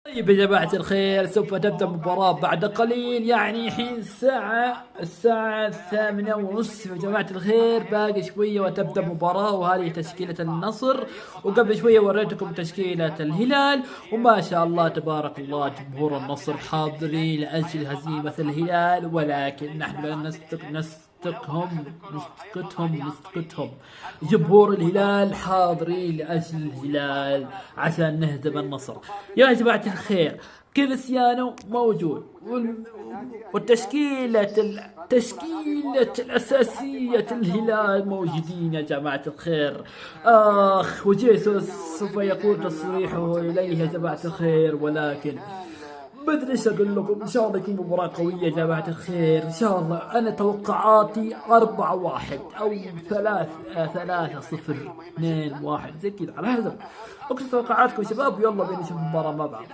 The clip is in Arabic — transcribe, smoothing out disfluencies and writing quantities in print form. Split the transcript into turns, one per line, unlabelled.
طيب يا جماعة الخير، سوف تبدأ المباراة بعد قليل، يعني حين الساعة 8:30 يا جماعة الخير. باقي شوية وتبدأ المباراة، وهذه تشكيلة النصر. وقبل شوية وريتكم تشكيلة الهلال، وما شاء الله تبارك الله جمهور النصر حاضرين لأجل هزيمة الهلال، ولكن نحن لن نسكتهم. جمهور الهلال حاضرين لأجل الهلال عشان نهزم النصر. يا جماعة الخير، كريستيانو موجود، والتشكيلة الأساسية الهلال موجودين يا جماعة الخير. وجيسوس سوف يكون تصريحه إليه يا جماعة الخير، ولكن ما ادري ايش اقول لكم. ان شاء الله يكون مباراة قوية يا جماعة الخير، ان شاء الله. انا توقعاتي 4-1 او 3-0 2-1 زي كذا، على حسب. اكتبوا توقعاتكم يا شباب، ويلا بينا نشوف المباراة مع بعض.